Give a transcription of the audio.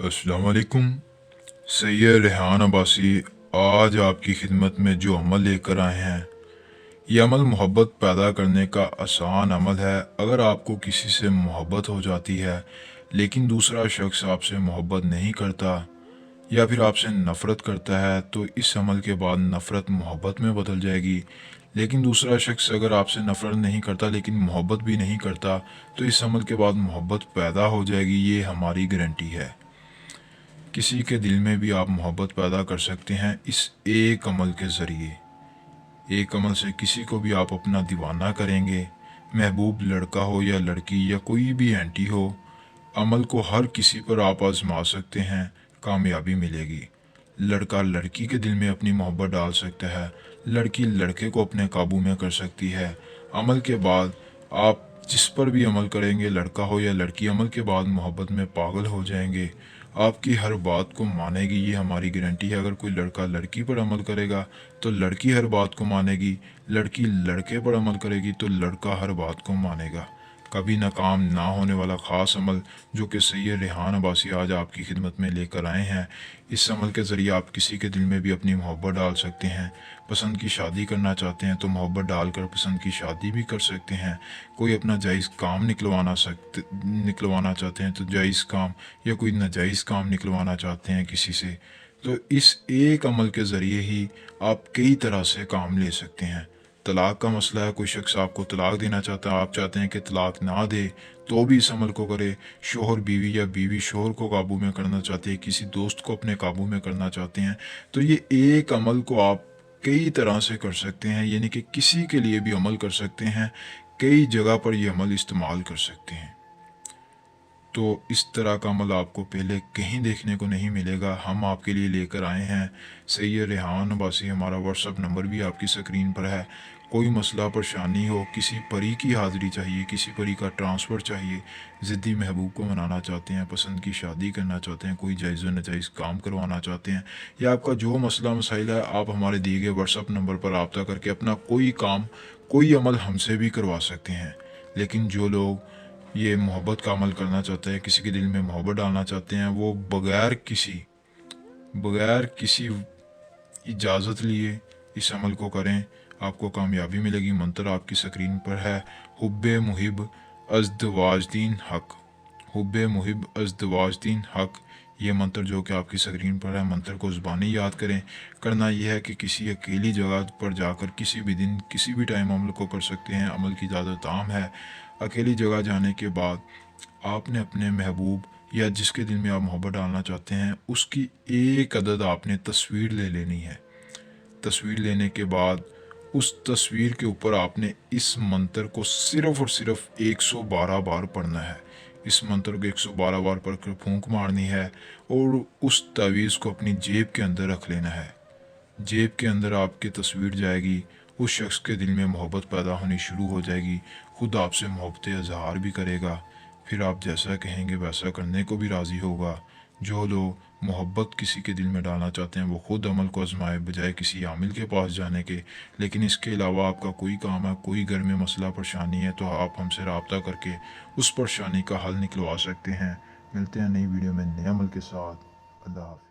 अस्सलाम वालेकुम। सैयद रेहान अब्बासी आज आपकी खिदमत में जो अमल लेकर आए हैं, ये अमल मोहब्बत पैदा करने का आसान अमल है। अगर आपको किसी से मोहब्बत हो जाती है लेकिन दूसरा शख्स आपसे मोहब्बत नहीं करता या फिर आपसे नफ़रत करता है, तो इस अमल के बाद नफ़रत मोहब्बत में बदल जाएगी। लेकिन दूसरा शख्स अगर आपसे नफ़रत नहीं करता लेकिन मोहब्बत भी नहीं करता, तो इस अमल के बाद मोहब्बत पैदा हो जाएगी। ये हमारी गारंटी है। किसी के दिल में भी आप मोहब्बत पैदा कर सकते हैं इस एक अमल के ज़रिए। एक अमल से किसी को भी आप अपना दीवाना करेंगे, महबूब लड़का हो या लड़की या कोई भी एंटी हो। अमल को हर किसी पर आप आजमा सकते हैं, कामयाबी मिलेगी। लड़का लड़की के दिल में अपनी मोहब्बत डाल सकता है, लड़की लड़के को अपने काबू में कर सकती है। अमल के बाद आप जिस पर भी अमल करेंगे, लड़का हो या लड़की, अमल के बाद मोहब्बत में पागल हो जाएंगे। आपकी हर बात को मानेगी, ये हमारी गारंटी है। अगर कोई लड़का लड़की पर अमल करेगा तो लड़की हर बात को मानेगी, लड़की लड़के पर अमल करेगी तो लड़का हर बात को मानेगा। कभी नाकाम ना होने वाला ख़ास अमल जो कि सैयद रेहान अब्बासी आज आपकी खिदमत में लेकर आए हैं। इस अमल के ज़रिए आप किसी के दिल में भी अपनी मोहब्बत डाल सकते हैं। पसंद की शादी करना चाहते हैं तो मोहब्बत डालकर पसंद की शादी भी कर सकते हैं। कोई अपना जायज़ काम निकलवाना चाहते हैं तो जायज़ काम, या कोई नाजायज़ काम निकलवाना चाहते हैं किसी से, तो इस एक अमल के ज़रिए ही आप कई तरह से काम ले सकते हैं। तलाक का मसला है, कोई शख्स आपको तलाक देना चाहता है, आप चाहते हैं कि तलाक ना दे, तो भी इस अमल को करे। शोहर बीवी या बीवी शोहर को काबू में करना चाहते हैं, किसी दोस्त को अपने काबू में करना चाहते हैं, तो ये एक अमल को आप कई तरह से कर सकते हैं। यानी कि किसी के लिए भी अमल कर सकते हैं, कई जगह पर ये अमल इस्तेमाल कर सकते हैं। तो इस तरह का अमल आपको पहले कहीं देखने को नहीं मिलेगा। हम आपके लिए लेकर आए हैं। सैयद रेहान अब्बासी, हमारा व्हाट्सअप नंबर भी आपकी स्क्रीन पर है। कोई मसला परेशानी हो, किसी परी की हाज़िरी चाहिए, किसी परी का ट्रांसफ़र चाहिए, ज़िद्दी महबूब को मनाना चाहते हैं, पसंद की शादी करना चाहते हैं, कोई जायज़ व नाजायज़ काम करवाना चाहते हैं, या आपका जो मसला मसाइल है, आप हमारे दिए गए व्हाट्सअप नंबर पर रब्ता करके अपना कोई काम, कोई अमल हमसे भी करवा सकते हैं। लेकिन जो लोग ये मोहब्बत का अमल करना चाहते हैं, किसी के दिल में मोहब्बत डालना चाहते हैं, वो बगैर किसी इजाज़त लिए इस अमल को करें, आपको कामयाबी मिलेगी। मंत्र आपकी स्क्रीन पर है, हुब्बे मुहिब अज़दवाजदीन हक, हुब्बे मुहिब अज़दवाजदीन हक। ये मंत्र जो कि आपकी स्क्रीन पर है, मंत्र को ज़ुबानी याद करें। करना यह है कि किसी अकेली जगह पर जाकर किसी भी दिन किसी भी टाइम अमल को कर सकते हैं। अमल की इजाज़त आम है। अकेली जगह जाने के बाद आपने अपने महबूब या जिसके दिल में आप मोहब्बत डालना चाहते हैं, उसकी एक अदद आपने तस्वीर ले लेनी है। तस्वीर लेने के बाद उस तस्वीर के ऊपर आपने इस मंत्र को सिर्फ़ और सिर्फ 112 बार पढ़ना है। इस मंत्र को 112 बार पढ़कर फूंक मारनी है और उस तावीज़ को अपनी जेब के अंदर रख लेना है। जेब के अंदर आपकी तस्वीर जाएगी, उस शख्स के दिल में मोहब्बत पैदा होनी शुरू हो जाएगी। खुद आपसे मोहब्बत इज़हार भी करेगा, फिर आप जैसा कहेंगे वैसा करने को भी राज़ी होगा। जो लोग मोहब्बत किसी के दिल में डालना चाहते हैं, वो खुद अमल को आजमाए बजाय किसी आमिल के पास जाने के। लेकिन इसके अलावा आपका कोई काम है, कोई घर में मसला परेशानी है, तो आप हमसे रब्ता करके उस परेशानी का हल निकलवा सकते हैं। मिलते हैं नई वीडियो में नए अमल के साथ। अल्लाह हाफ़िज़।